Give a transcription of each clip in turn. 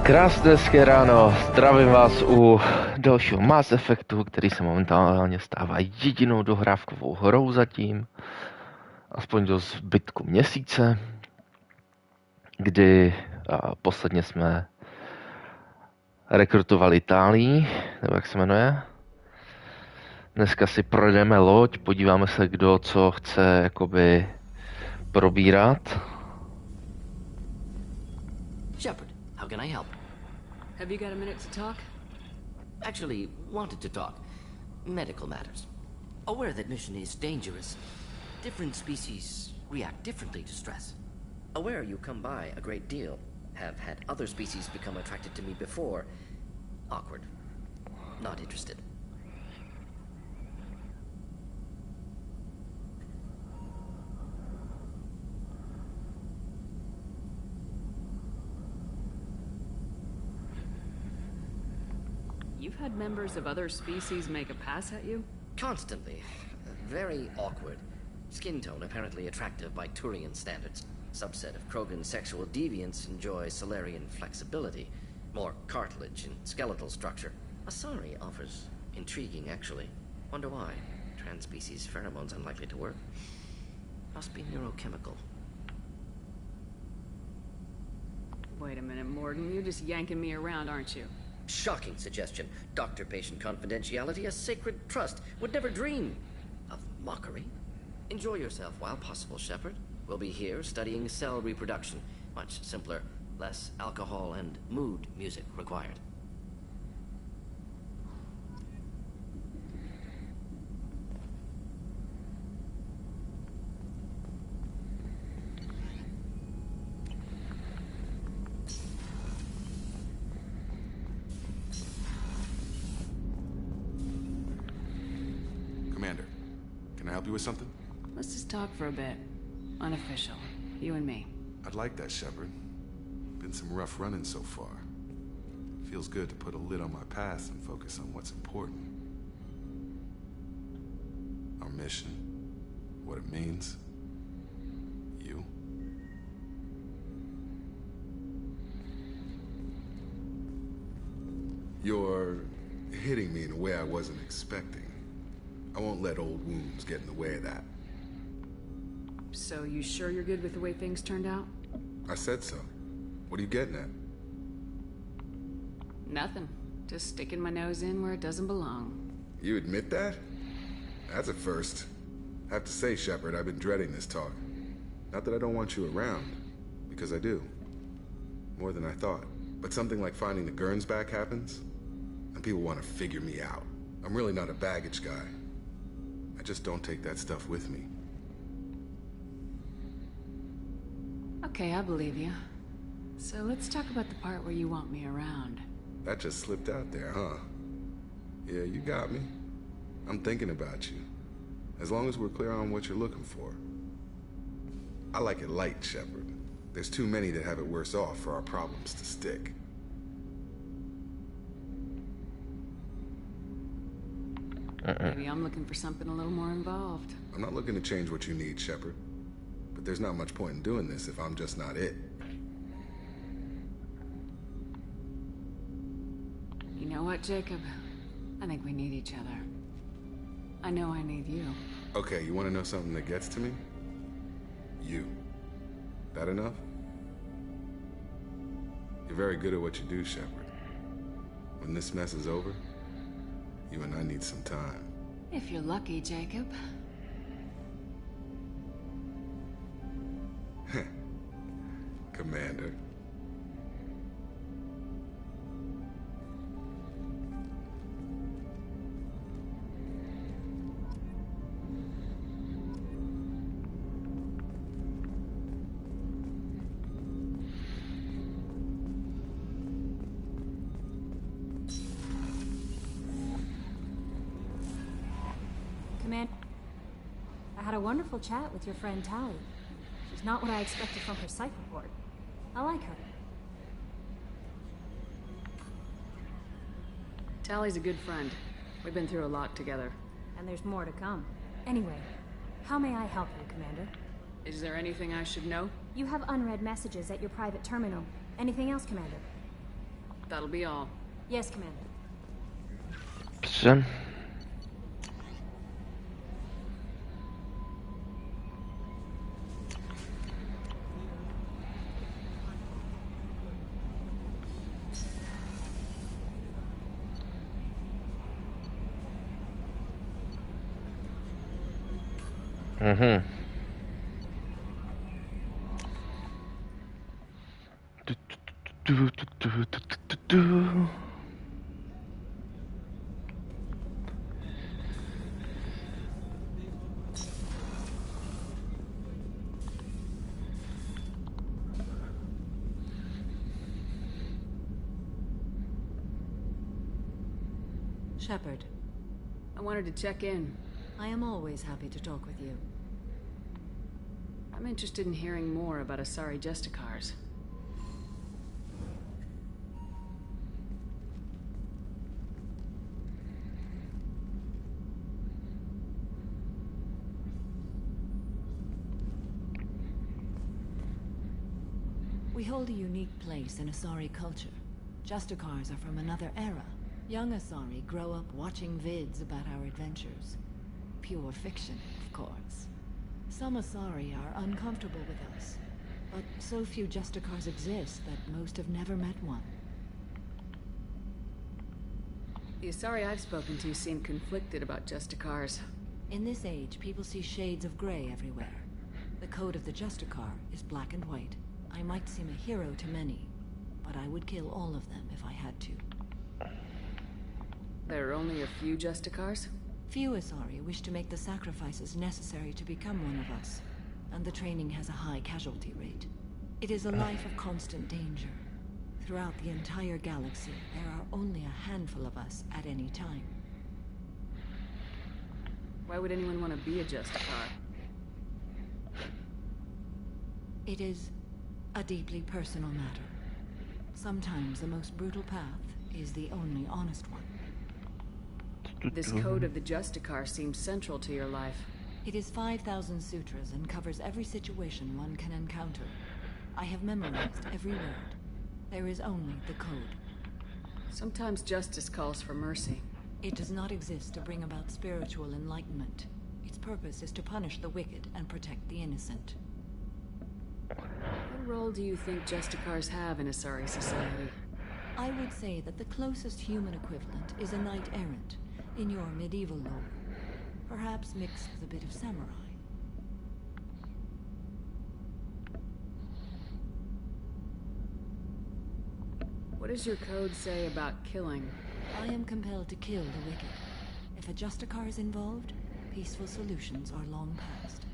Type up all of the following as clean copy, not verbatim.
Krásné hezké ráno, zdravím vás u dalšího Mass Effectu, který se momentálně stává jedinou dohrávkovou hrou zatím, aspoň do zbytku měsíce, kdy posledně jsme rekrutovali Itálii, nebo jak se jmenuje. Dneska si projdeme loď, podíváme se, kdo co chce jakoby probírat. Shepard, how can I help? Have you got a minute to talk? Actually, wanted to talk. Medical matters. Aware that mission is dangerous. Different species react differently to stress. Aware you come by a great deal. Have had other species become attracted to me before. Awkward. Not interested. You've had members of other species make a pass at you? Constantly. Very awkward. Skin tone apparently attractive by Turian standards. Subset of Krogan sexual deviants enjoy Solarian flexibility. More cartilage and skeletal structure. Asari offers intriguing, actually. Wonder why. Trans-species pheromones unlikely to work. Must be neurochemical. Wait a minute, Morgan. You're just yanking me around, aren't you? Shocking suggestion. Doctor-patient confidentiality, a sacred trust. Would never dream of mockery. Enjoy yourself while possible, Shepard. We'll be here studying cell reproduction. Much simpler, less alcohol and mood music required. Commander, can I help you with something? Let's just talk for a bit. Unofficial. You and me. I'd like that, Shepard. Been some rough running so far. Feels good to put a lid on my past and focus on what's important. Our mission, what it means, you. You're hitting me in a way I wasn't expecting. I won't let old wounds get in the way of that. So you sure you're good with the way things turned out? I said so. What are you getting at? Nothing. Just sticking my nose in where it doesn't belong. You admit that? That's a first. I have to say, Shepard, I've been dreading this talk. Not that I don't want you around, because I do. More than I thought. But something like finding the Gurns back happens, and people want to figure me out. I'm really not a baggage guy. I just don't take that stuff with me. Okay, I believe you. So let's talk about the part where you want me around. That just slipped out there, huh? Yeah, you got me. I'm thinking about you. As long as we're clear on what you're looking for. I like it light, Shepard. There's too many that have it worse off for our problems to stick. Maybe I'm looking for something a little more involved. I'm not looking to change what you need, Shepard. But there's not much point in doing this if I'm just not it. You know what, Jacob? I think we need each other. I know I need you. Okay, you want to know something that gets to me? You. That enough? You're very good at what you do, Shepard. When this mess is over, you and I need some time. If you're lucky, Jacob. Commander. Command, I had a wonderful chat with your friend Tally. She's not what I expected from her psych report. I like her. Tally's a good friend. We've been through a lot together. And there's more to come. Anyway, how may I help you, Commander? Is there anything I should know? You have unread messages at your private terminal. Anything else, Commander? That'll be all. Yes, Commander. Dobře. Mhm. Shepard, I wanted to check in. I am always happy to talk with you. I'm interested in hearing more about Asari Justicars. We hold a unique place in Asari culture. Justicars are from another era. Young Asari grow up watching vids about our adventures. Pure fiction, of course. Some Asari are uncomfortable with us, but so few Justicars exist that most have never met one. The Asari I've spoken to seem conflicted about Justicars. In this age, people see shades of gray everywhere. The code of the Justicar is black and white. I might seem a hero to many, but I would kill all of them if I had to. There are only a few Justicars? Few Asari wish to make the sacrifices necessary to become one of us, and the training has a high casualty rate. It is a life of constant danger. Throughout the entire galaxy, there are only a handful of us at any time. Why would anyone want to be a Justicar? It is a deeply personal matter. Sometimes the most brutal path is the only honest one. This code of the Justicar seems central to your life. It is 5,000 sutras and covers every situation one can encounter. I have memorized every word. There is only the code. Sometimes justice calls for mercy. It does not exist to bring about spiritual enlightenment. Its purpose is to punish the wicked and protect the innocent. What role do you think Justicars have in Asari society? I would say that the closest human equivalent is a knight-errant, in your medieval lore. Perhaps mixed with a bit of samurai. What does your code say about killing? I am compelled to kill the wicked. If a Justicar is involved, peaceful solutions are long past.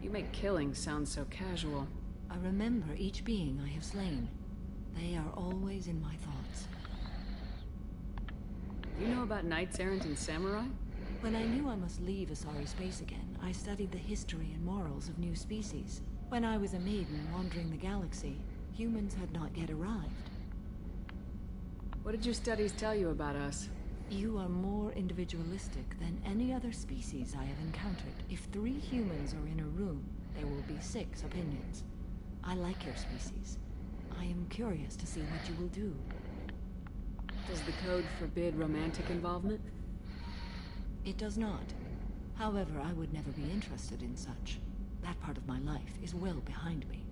You make killing sound so casual. I remember each being I have slain. They are always in my thoughts. You know about knights errant and samurai? When I knew I must leave Asari space again, I studied the history and morals of new species. When I was a maiden wandering the galaxy, humans had not yet arrived. What did your studies tell you about us? You are more individualistic than any other species I have encountered. If 3 humans are in a room, there will be 6 opinions. I like your species. I am curious to see what you will do. Does the code forbid romantic involvement? It does not. However, I would never be interested in such. That part of my life is well behind me.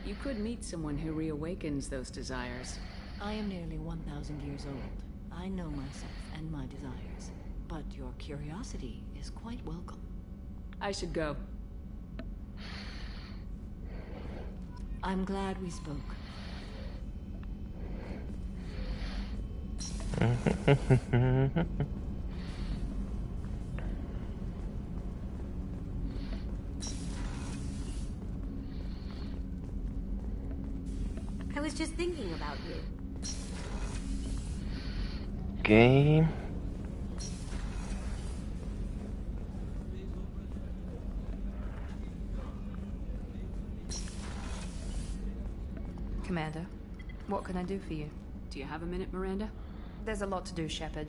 You could meet someone who reawakens those desires. I am nearly 1,000 years old. I know myself and my desires. But your curiosity is quite welcome. I should go. I'm glad we spoke. I was just thinking about you. Okay. Commander, what can I do for you? Do you have a minute, Miranda? There's a lot to do, Shepard.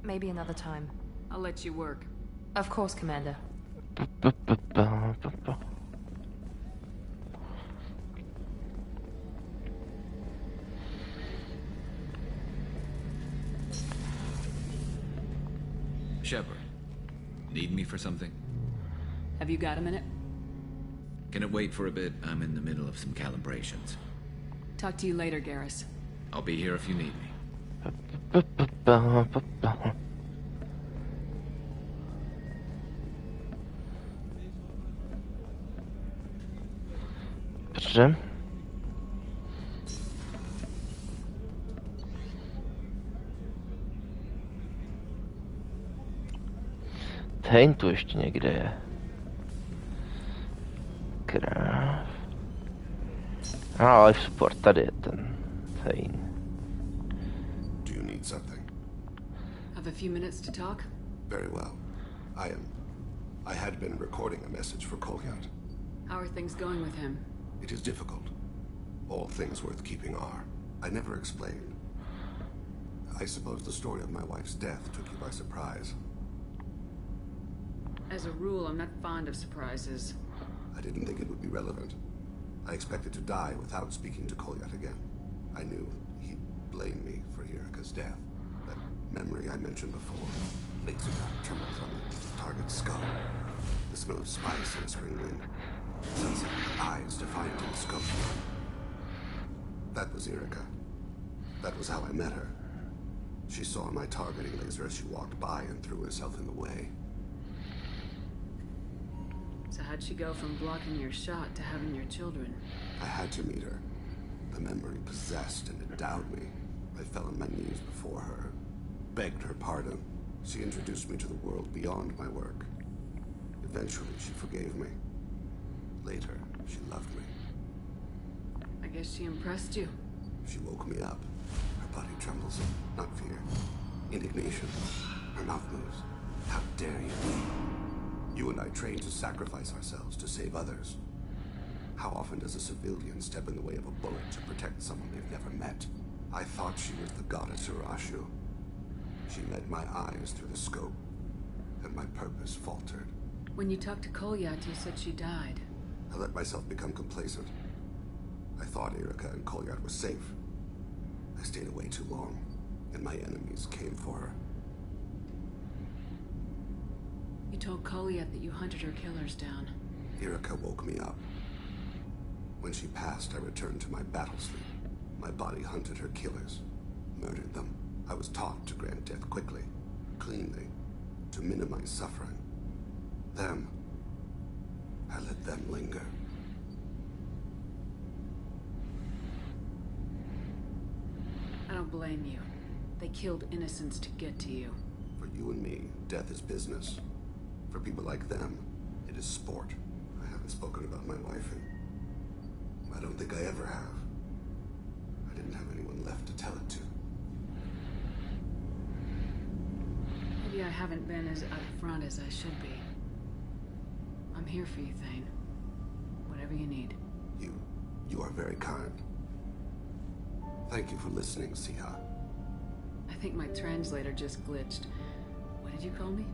Maybe another time. I'll let you work. Of course, Commander. Shepard, need me for something? Have you got a minute? Can it wait for a bit? I'm in the middle of some calibrations. Talk to you later, Garrus. I'll be here if you need me. Dobře. Ten tu ještě někde je. Kráv. Life support, tady je ten. Do you need something? Have a few minutes to talk? Very well. I had been recording a message for Kolyat. How are things going with him? It is difficult. All things worth keeping are. I never explained. I suppose the story of my wife's death took you by surprise. As a rule, I'm not fond of surprises. I didn't think it would be relevant. I expected to die without speaking to Kolyat again. I knew he'd blame me for Erika's death. That memory I mentioned before. Laser dot trembles on the target's skull. The smell of spice and spring wind. Sunset eyes defiant in scope. That was Erika. That was how I met her. She saw my targeting laser as she walked by and threw herself in the way. So how'd she go from blocking your shot to having your children? I had to meet her. The memory possessed and endowed me. I fell on my knees before her, begged her pardon. She introduced me to the world beyond my work. Eventually, she forgave me. Later, she loved me. I guess she impressed you. She woke me up. Her body trembles, not fear. Indignation. Her mouth moves. How dare you? You and I trained to sacrifice ourselves to save others. How often does a civilian step in the way of a bullet to protect someone they've never met? I thought she was the goddess Urashu. She led my eyes through the scope, and my purpose faltered. When you talked to Kolyat, you said she died. I let myself become complacent. I thought Erika and Kolyat were safe. I stayed away too long, and my enemies came for her. You told Kolyat that you hunted her killers down. Erika woke me up. When she passed, I returned to my battle sleep. My body hunted her killers, murdered them. I was taught to grant death quickly, cleanly, to minimize suffering. Them, I let them linger. I don't blame you. They killed innocents to get to you. For you and me, death is business. For people like them, it is sport. I haven't spoken about my wife, and I don't think I ever have. I didn't have anyone left to tell it to. Maybe I haven't been as upfront as I should be. I'm here for you, Thane. Whatever you need. You are very kind. Thank you for listening, Siha. I think my translator just glitched. What did you call me?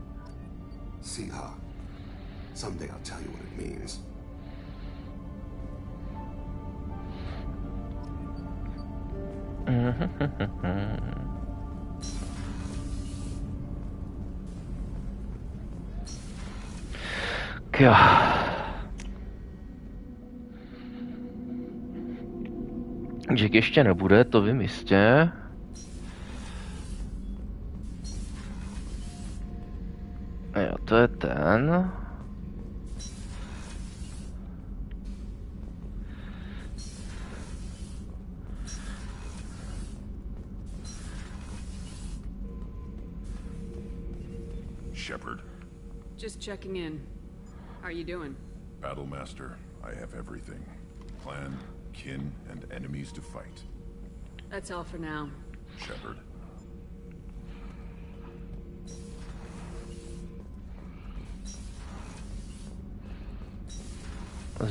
Siha. Someday I'll tell you what it means. Jack ještě nebude, to vím jistě. A jo, to je ten. Shepard. Just checking in. How are you doing? Battlemaster, I have everything. Clan, kin, and enemies to fight. That's all for now. Shepard.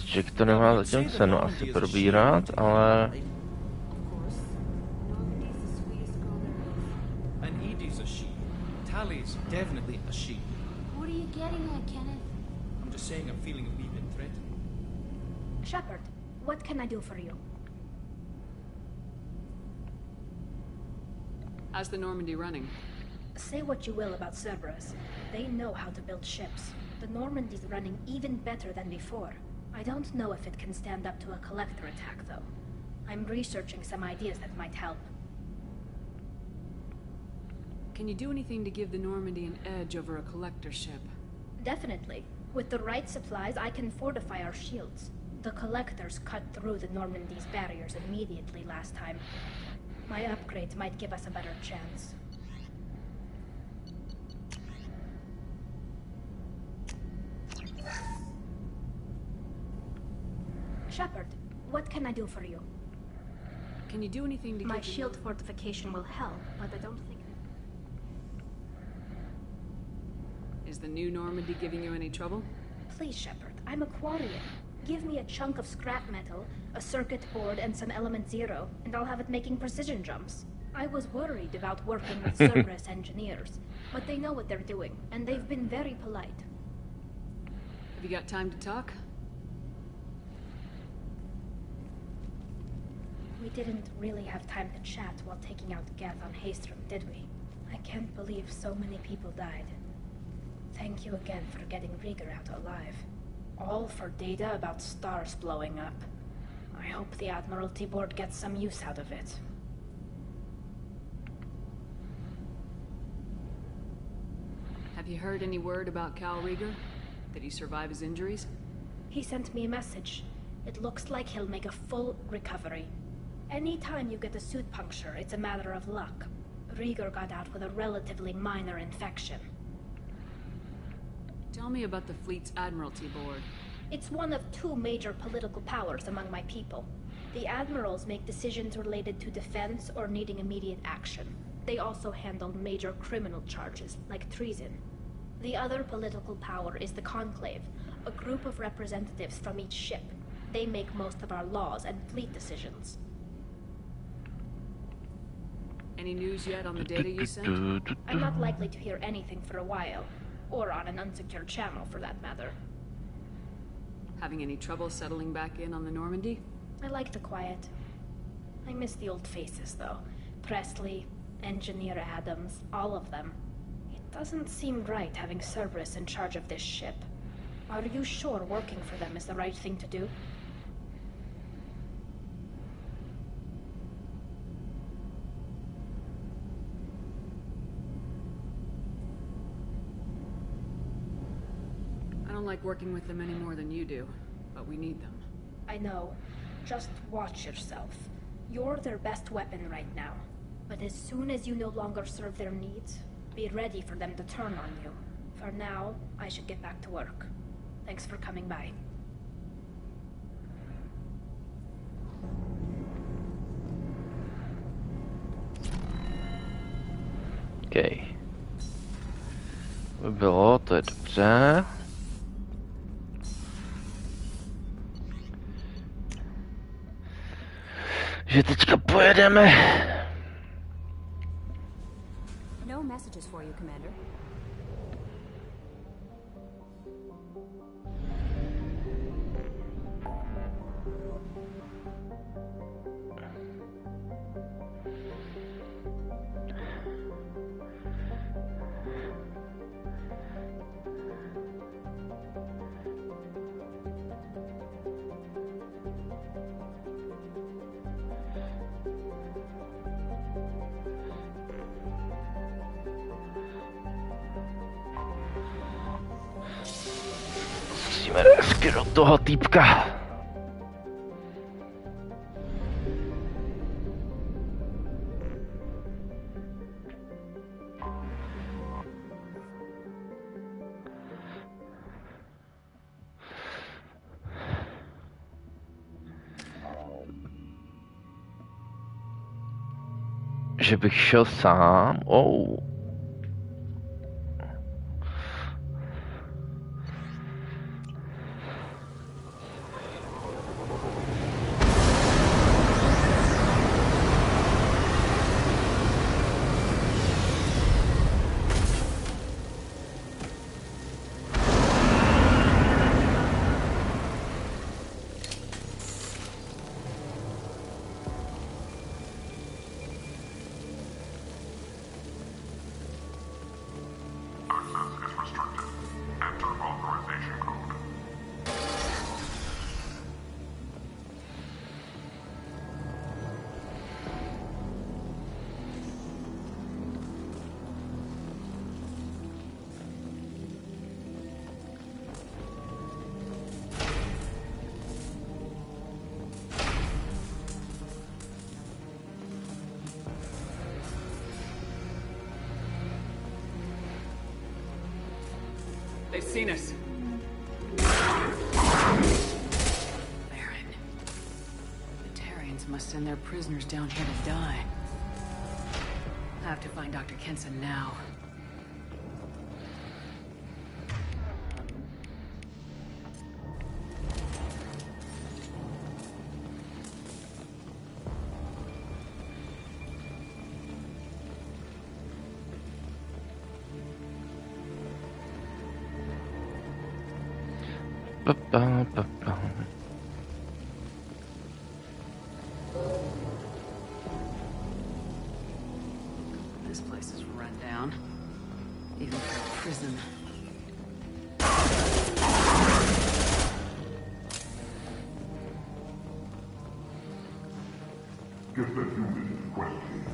Jack to nemá zatím cenu asi probírat, ale... And Edie's a she. Tally's definitely a she. What are you getting at, Kenneth? I'm just saying I'm feeling a wee bit threatened. Shepard, what can I do for you? How's the Normandy running? Say what you will about Cerberus. They know how to build ships. The Normandy's running even better than before. I don't know if it can stand up to a collector attack, though. I'm researching some ideas that might help. Can you do anything to give the Normandy an edge over a collector ship? Definitely. With the right supplies, I can fortify our shields. The collectors cut through the Normandy's barriers immediately last time. My upgrades might give us a better chance. Shepard, what can I do for you? Can you do anything to My give shield fortification will help, but I don't think... Is the new Normandy giving you any trouble? Please, Shepard, I'm a Quarian. Give me a chunk of scrap metal, a circuit board, and some element zero, and I'll have it making precision jumps. I was worried about working with Cerberus engineers, but they know what they're doing, and they've been very polite. Have you got time to talk? We didn't really have time to chat while taking out Gath on Haestrom, did we? I can't believe so many people died. Thank you again for getting Rieger out alive. All for data about stars blowing up. I hope the Admiralty Board gets some use out of it. Have you heard any word about Cal Rieger? Did he survive his injuries? He sent me a message. It looks like he'll make a full recovery. Anytime you get a suit puncture, it's a matter of luck. Rieger got out with a relatively minor infection. Tell me about the fleet's Admiralty Board. It's one of two major political powers among my people. The admirals make decisions related to defense or needing immediate action. They also handle major criminal charges, like treason. The other political power is the Conclave, a group of representatives from each ship. They make most of our laws and fleet decisions. Any news yet on the data you sent? I'm not likely to hear anything for a while. Or on an unsecured channel, for that matter. Having any trouble settling back in on the Normandy? I like the quiet. I miss the old faces, though. Presley, Engineer Adams, all of them. It doesn't seem right having Cerberus in charge of this ship. Are you sure working for them is the right thing to do? I don't like working with them any more than you do, but we need them. I know. Just watch yourself. You're their best weapon right now. But as soon as you no longer serve their needs, be ready for them to turn on you. For now, I should get back to work. Thanks for coming by. Okay. Bylo, to je dobře. Že teďka pojedeme. No messages for you, Commander. Musíme hezky do toho týpka. Že bych šel sám? Oh. They've seen us. Baron. The Tarians must send their prisoners down here to die. I have to find Dr. Kenson now. This place is run down. Even for a prison. Get the unit in question.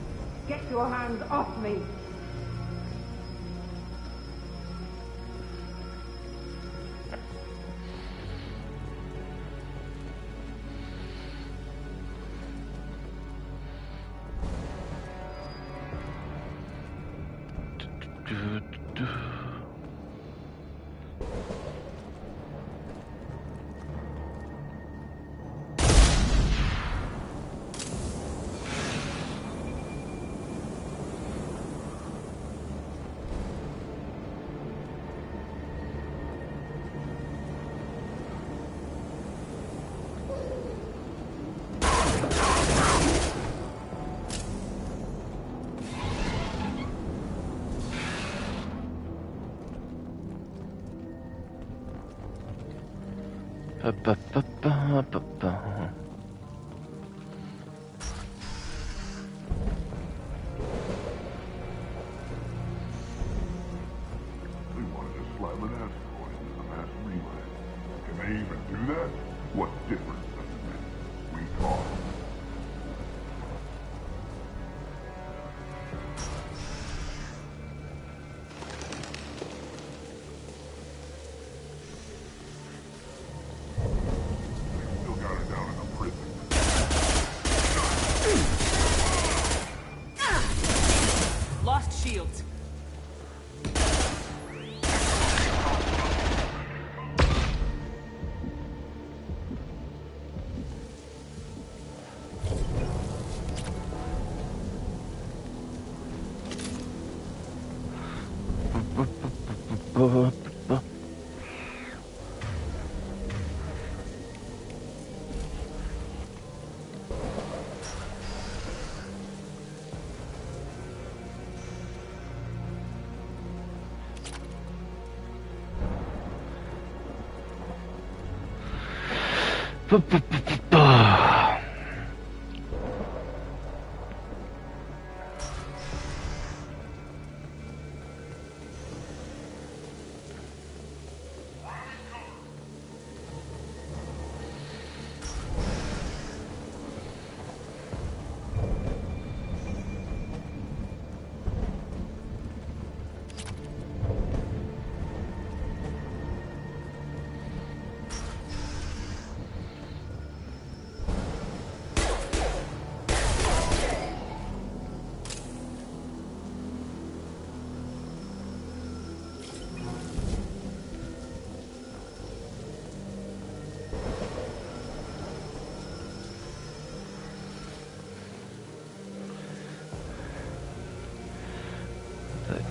Get your hands off me! They wanted to slam an asteroid into the mass relay. Can they even do that? What difference does it make? We talk. Still got her down in the prison. Lost shields.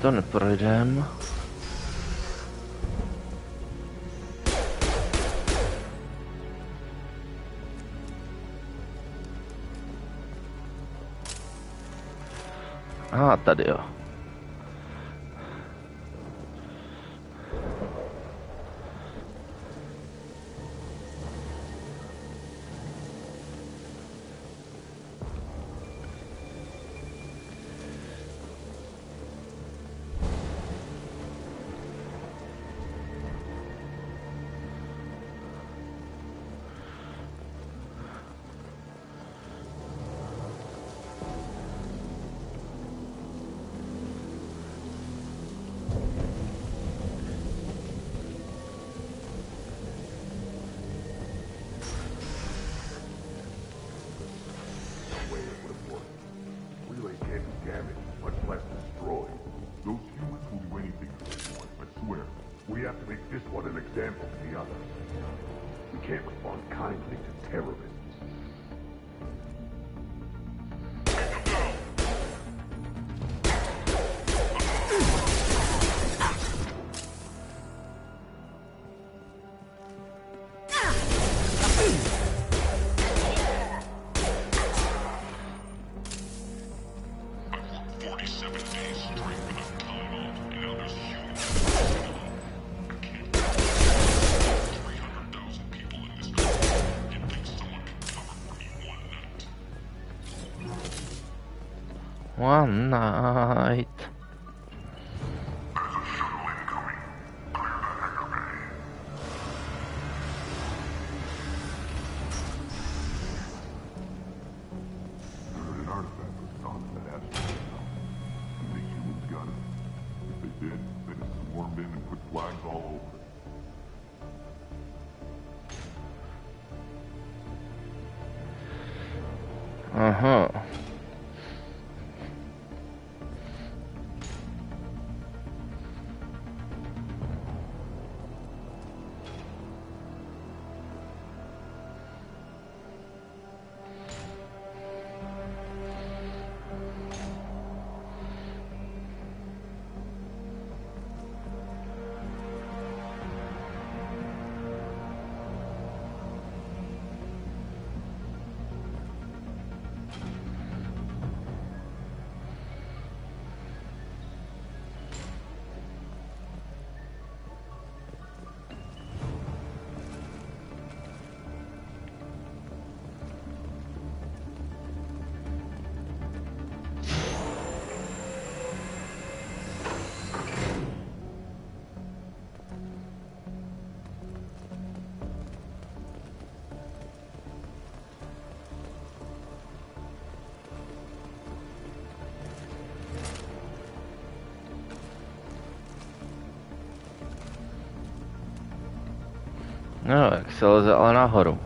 To neprojdem. Aha, tady jo. We have to make this one an example to the others. We can't respond kindly to terrorists. One night. Uh-huh. No, jak se leze ale nahoru.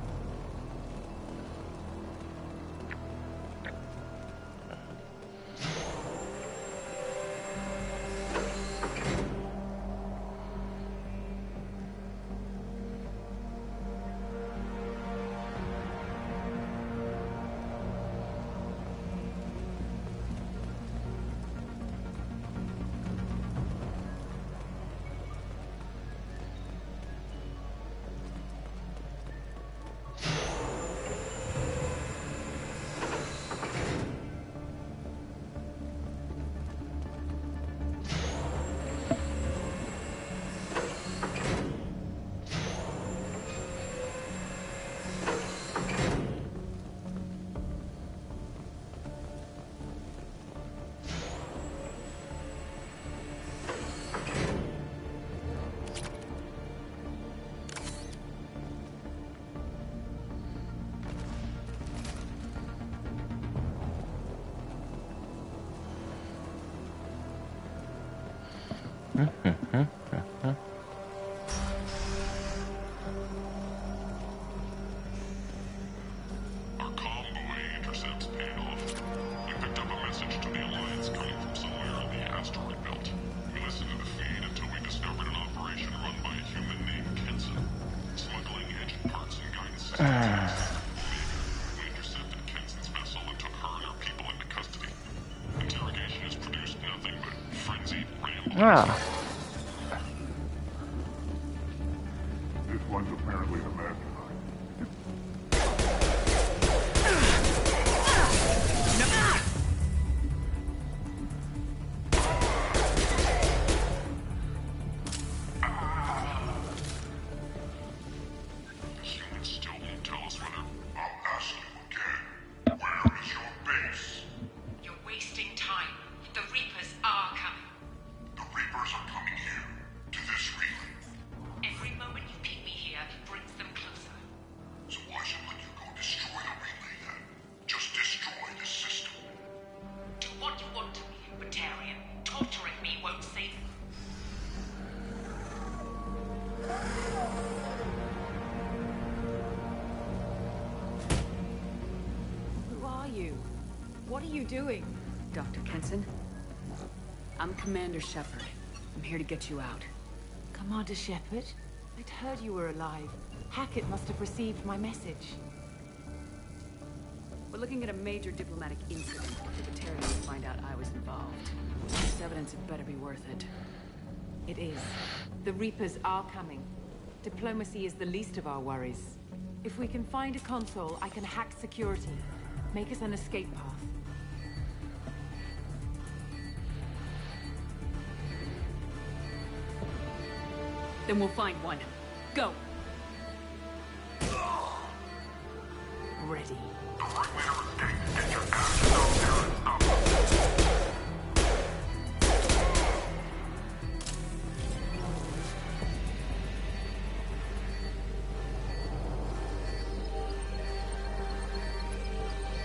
Ah. This one's apparently the mastermind. Humans still won't tell us whether. I'll ask you again. Where is your base? You're wasting time. The Reapers are coming. The Reapers are coming here, to this relay. Every moment you keep me here brings them closer. So why shouldn't you go destroy the relay then? Just destroy the system. Do what you want to me, Batarian. Torturing me won't save you. Who are you? What are you doing? Dr. Kenson? I'm Commander Shepard. I'm here to get you out. Commander Shepard, I'd heard you were alive. Hackett must have received my message. We're looking at a major diplomatic incident. If the Batarians find out I was involved, this evidence had better be worth it. It is. The Reapers are coming. Diplomacy is the least of our worries. If we can find a console, I can hack security. Make us an escape path. Then we'll find one. Go! Ready.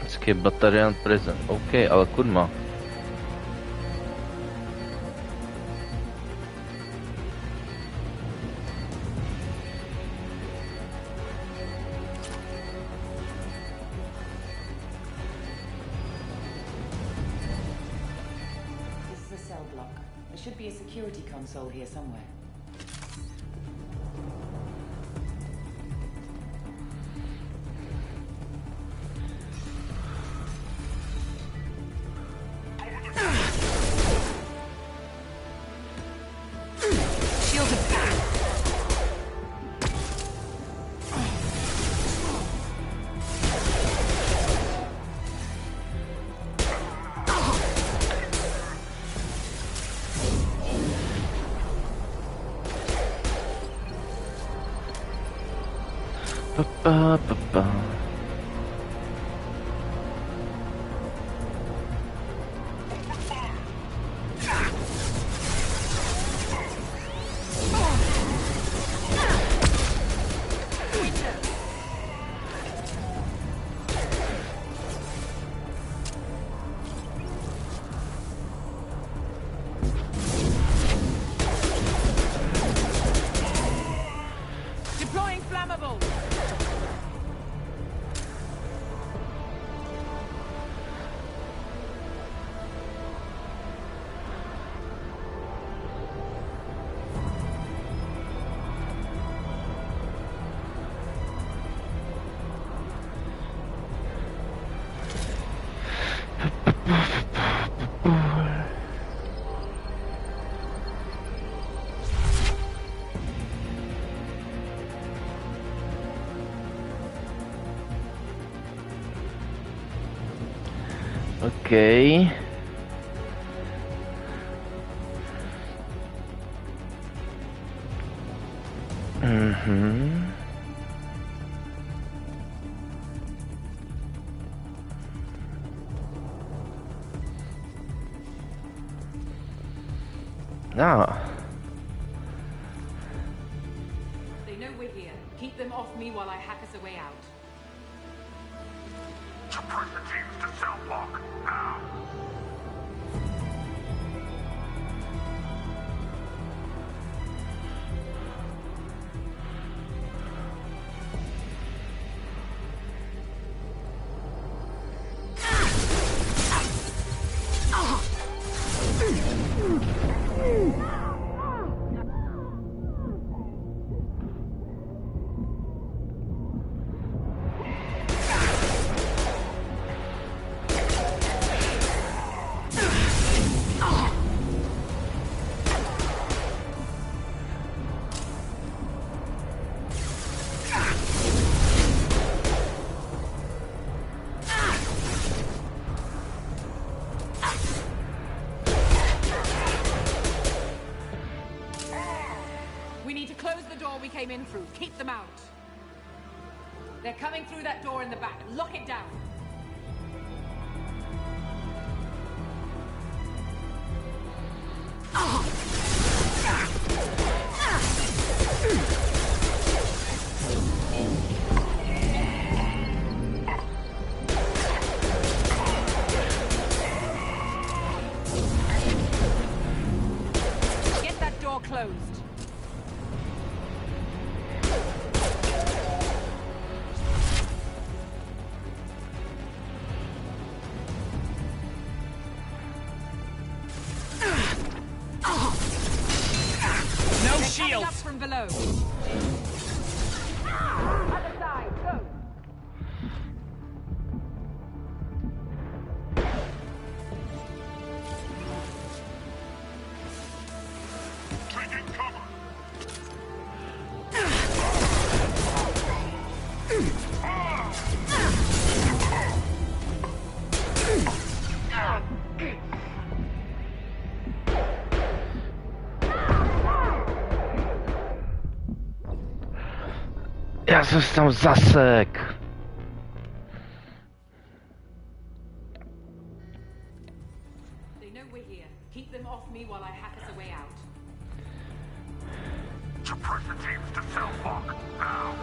Escape Battalion Prison. OK, ale kurma. There should be a security console here somewhere. Deploying flammable! OK. Ah. They know we're here. Keep them off me while I hack us a way out. Suppress the teams to cell block, now! We came in through. Keep them out. They're coming through that door in the back. Lock it down. Get that door closed. from below. Other side, go. Taking cover. Já jsem se tam zasek. They know we're here. Keep them off me while I hack us a way out. Suppress the teams to cell block. Now.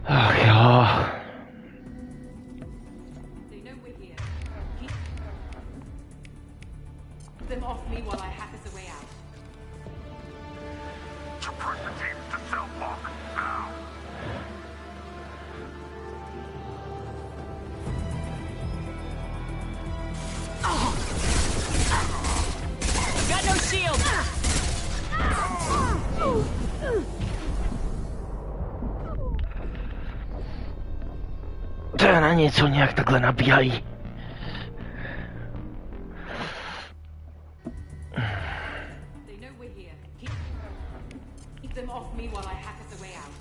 Ach jo. They know we're here. Keep them off me while I hack us a way out. Suppress the teams to cell block. Now. Got no shield. To na něco nějak takhle nabíhají. They know we're here. Keep them off me while I hack us a way out.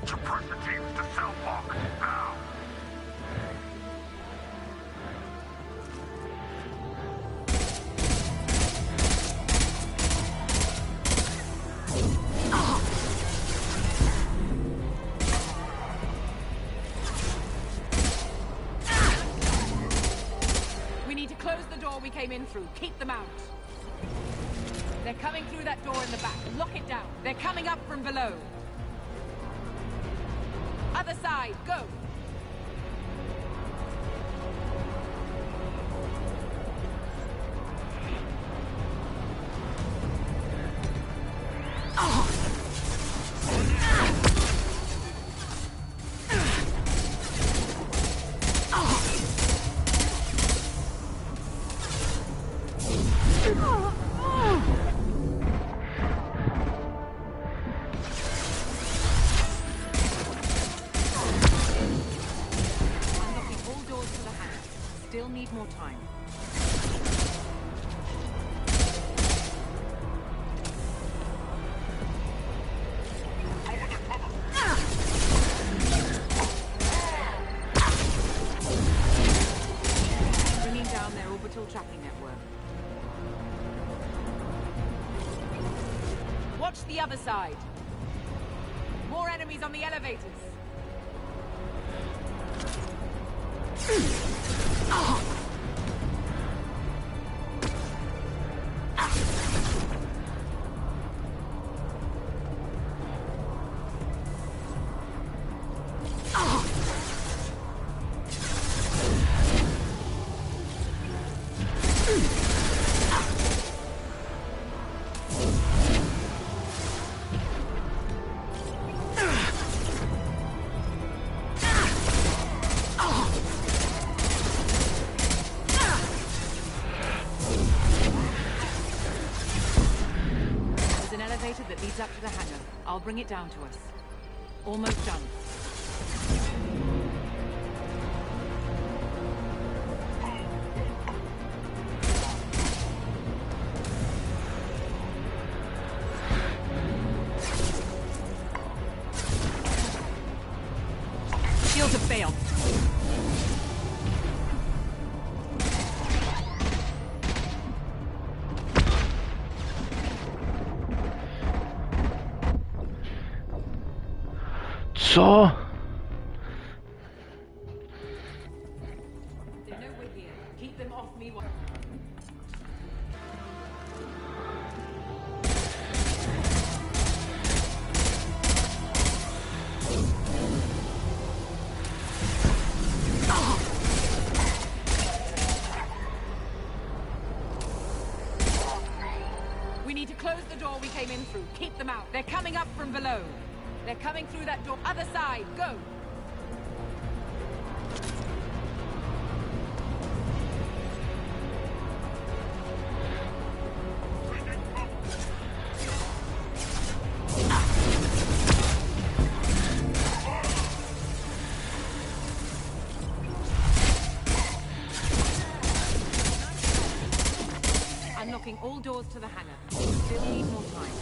Suppress the teams to cell block. Now. We need to close the door we came in through. Keep them out. They're coming through that door in the back. Lock it down. They're coming up from below. Other side, go. Still need more time. Bringing down their orbital tracking network. Watch the other side. More enemies on the elevators. That leads up to the hangar. I'll bring it down to us. Almost done. Shields have failed. Co? They know we're here. Keep them off me. We need to close the door we came in through. Keep them out. They're coming up from below. They're coming through that door. Other side. Go. Unlocking all doors to the hangar. Still need more time.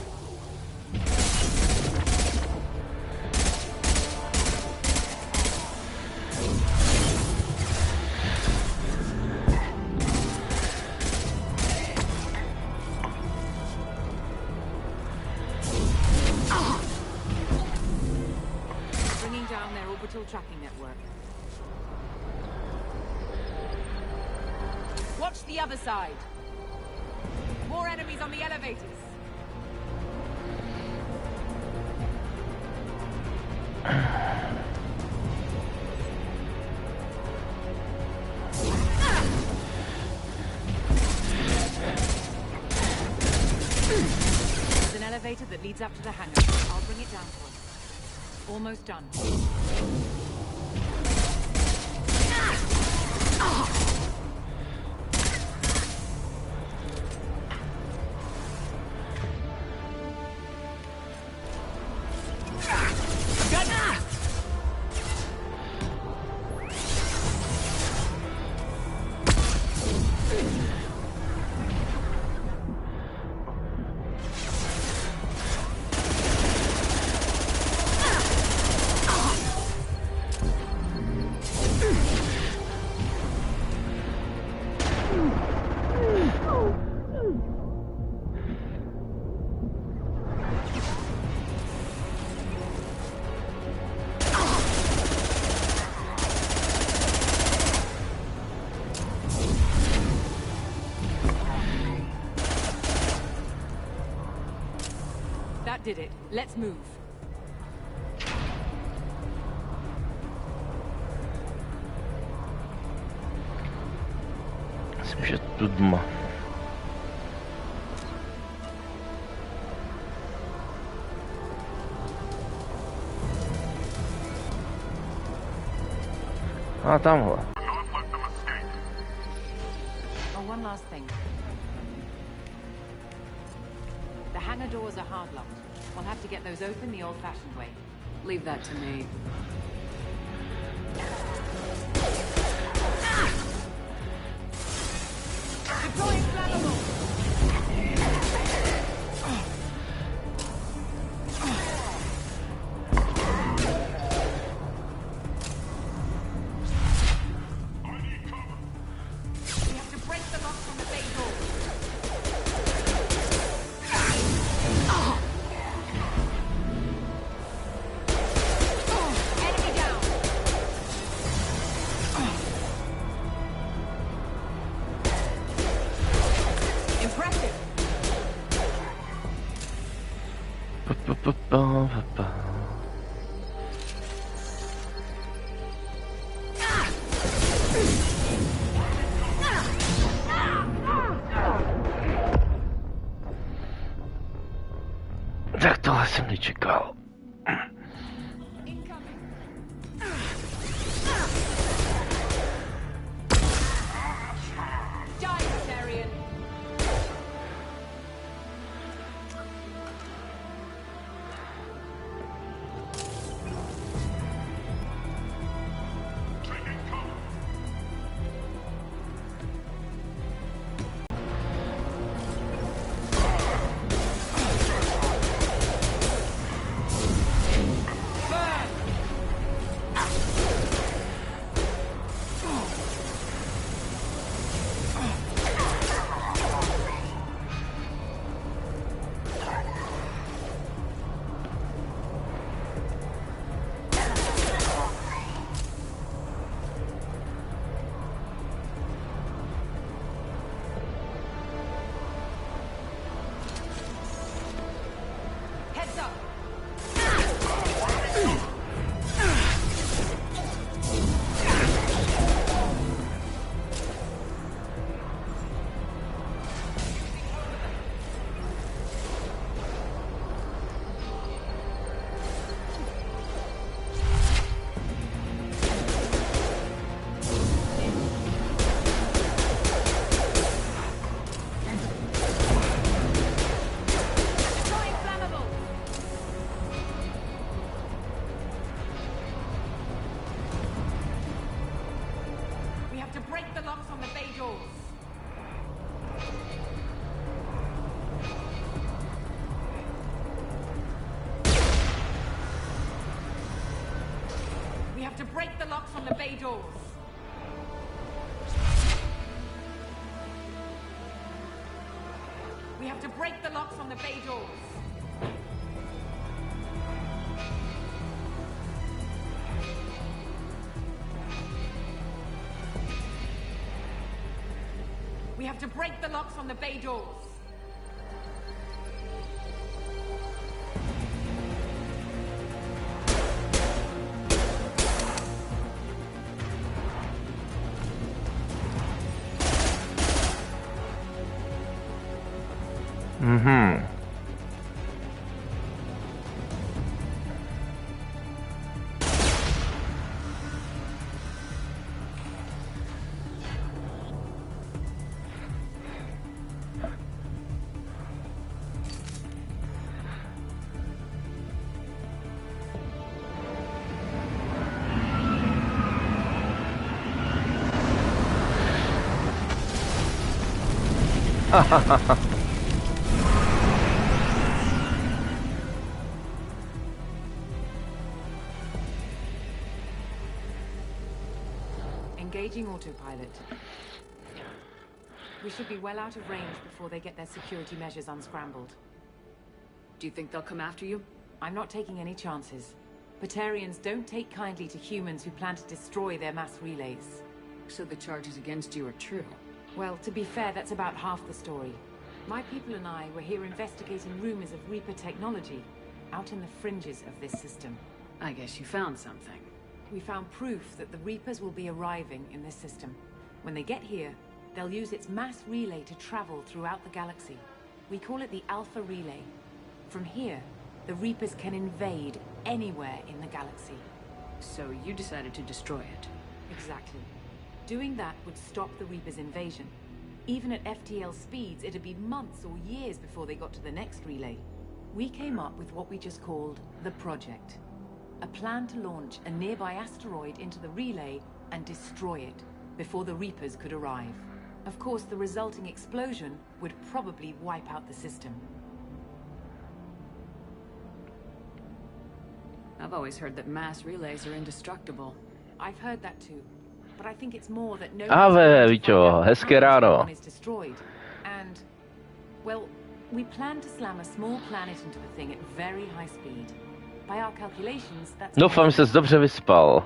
Bringing down their orbital tracking network. Watch the other side. More enemies on the elevators. There's an elevator that leads up to the hangar. I'll bring it down to us. Almost done. That did it. Let's move. Myslím, že tu dma. A tamhle. Oh, one last thing. The hangar doors are hard locked. We'll have to get those open the old-fashioned way. Leave that to me. Deploying flammable! We have to break the lock from the bay door. Enemy down! Impressive! Tak tohle jsem nečekal. to break the locks on the bay doors. We have to break the locks on the bay doors. We have to break the locks on the bay doors. Mhm. Engaging autopilot. We should be well out of range before they get their security measures unscrambled. Do you think they'll come after you? I'm not taking any chances. Batarians don't take kindly to humans who plan to destroy their mass relays. So the charges against you are true? Well, to be fair, that's about half the story. My people and I were here investigating rumors of Reaper technology out in the fringes of this system. I guess you found something. We found proof that the Reapers will be arriving in this system. When they get here, they'll use its mass relay to travel throughout the galaxy. We call it the Alpha Relay. From here, the Reapers can invade anywhere in the galaxy. So you decided to destroy it? Exactly. Doing that would stop the Reapers' invasion. Even at FTL speeds, it'd be months or years before they got to the next relay. We came up with what we just called the Project. A plan to launch a nearby asteroid into the relay and destroy it before the Reapers could arrive. Of course, the resulting explosion would probably wipe out the system. I've always heard that mass relays are indestructible. I've heard that too. But I think it's more that no Víčo, hezké ráno. is destroyed. And, well, we plan to slam a small planet into the thing at very high speed. By our calculations, that's... Doufám, že ses dobře vyspal.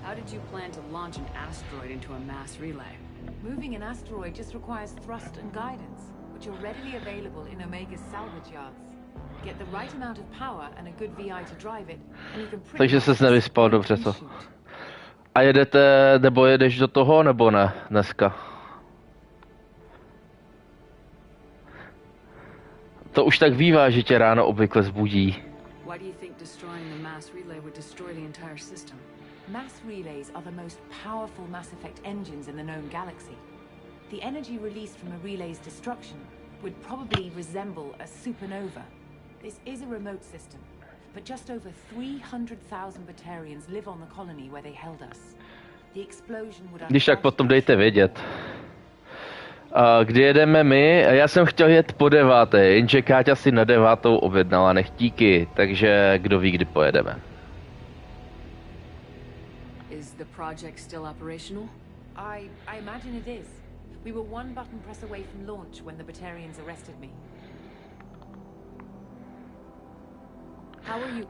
How did you plan to launch an asteroid into a mass relay? Moving an asteroid just requires thrust and guidance, which are readily available in Omega's salvage yards. Get the right amount of power and a good VI to drive it, and you can pretty... Takže ses nevyspal, dobře to. A jedete, nebo jedeš do toho, nebo ne, dneska? To už tak bývá, že tě ráno obvykle zbudí. Why do you think destroying the mass relay would destroy the entire system? Mass relays are the most powerful Mass Effect engines in the known galaxy. The energy released from a relay's destruction would probably resemble a supernova. This is a remote system, but just over 300,000 Batarians live on the colony where they held us. The explosion would... Když tak potom dejte vědět. A kdy jedeme my? Já jsem chtěl jet po 9, jenže Káťa si na 9 objednala nechtíky, takže kdo ví, kdy pojedeme. Is the project still operational? I imagine it is. We were one button press away from launch when the Batarians arrested me.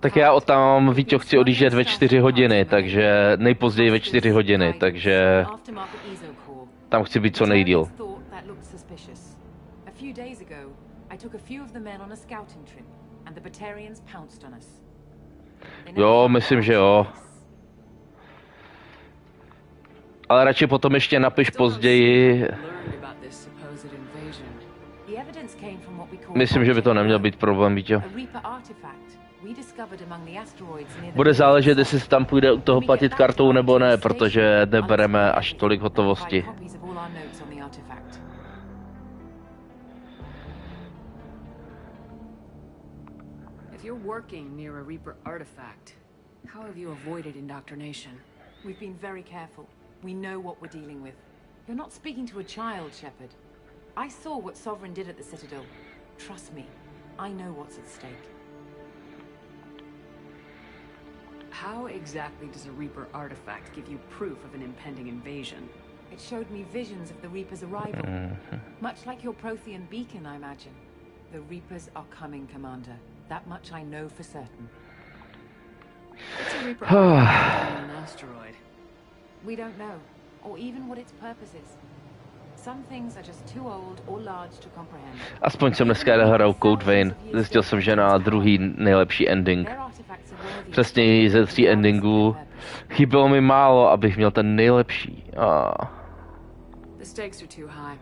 Tak já tam, Víťo, chci odjíždět ve 4 hodiny, takže nejpozději ve 4 hodiny, takže tam chci být co nejdýl. Jo, myslím, že jo. Ale radši potom ještě napiš později. Myslím, že by to neměl být problém, Víťo. Bude záležet, jestli se tam půjde u toho platit kartou nebo ne, protože nebereme až tolik hotovosti. If you're working near a Reaper artifact, how have you avoided indoctrination? We've been very careful. We know what we're dealing with. You're not speaking to a child, Shepard. I saw what Sovereign did at the Citadel. Trust me, I know what's at stake. How exactly does a Reaper artifact give you proof of an impending invasion? It showed me visions of the Reaper's arrival. Much like your Prothean beacon, I imagine. The Reapers are coming, Commander. That much I know for certain. It's a Reaper artifact on an asteroid. We don't know, or even what its purpose is. Some things are just too old or large to comprehend. Aspoň jsem dneska hrál Code Vein. Zjistil jsem, že na druhý nejlepší ending. Přesně ze 3 endingů. Chybělo mi málo, abych měl ten nejlepší. The stakes are too high.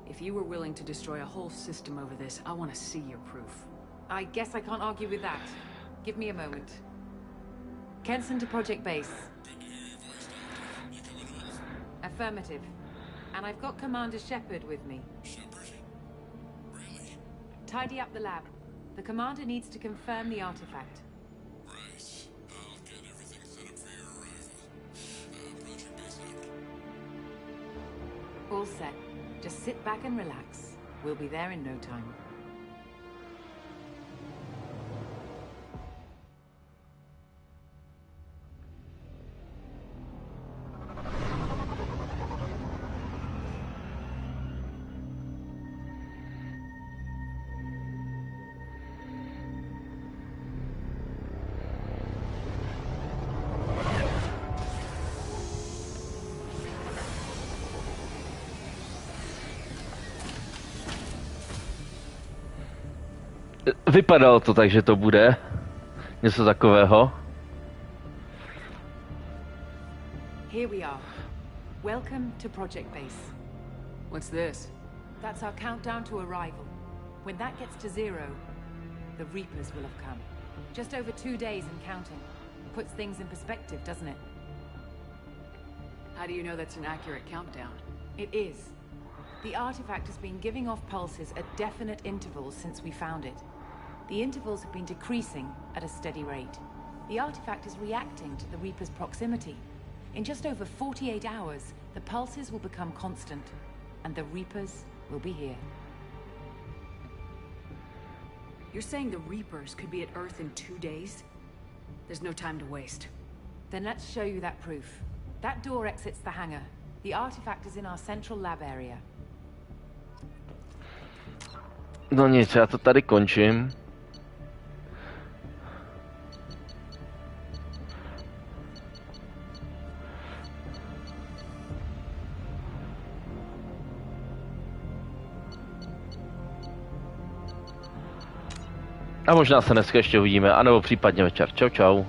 If you were willing to destroy a whole system over this, I want to see your proof. I guess I can't argue with that. Give me a moment. Kenson to Project Base. Affirmative. And I've got Commander Shepard with me. Tidy up the lab. The commander needs to confirm the artifact. Right. I'll get everything set up for your arrival. Project Base out. All set. Just sit back and relax. We'll be there in no time. Vypadalo to tak, že to bude něco takového. Here we are. Welcome to Project Base. What's this? That's our countdown to arrival. When that gets to 0, the Reapers will have come. Just over 2 days and counting. Puts things in perspective, doesn't it? How do you know that's an accurate countdown? It is. The artifact has been giving off pulses at definite intervals since we found it. The intervals have been decreasing at a steady rate. The artifact is reacting to the Reaper's proximity. In just over 48 hours, the pulses will become constant, and the Reapers will be here. You're saying the Reapers could be at Earth in 2 days? There's no time to waste. Then let's show you that proof. That door exits the hangar. The artifact is in our central lab area. No nic, já to tady končím. A možná se dneska ještě uvidíme, anebo případně večer. Čau, čau.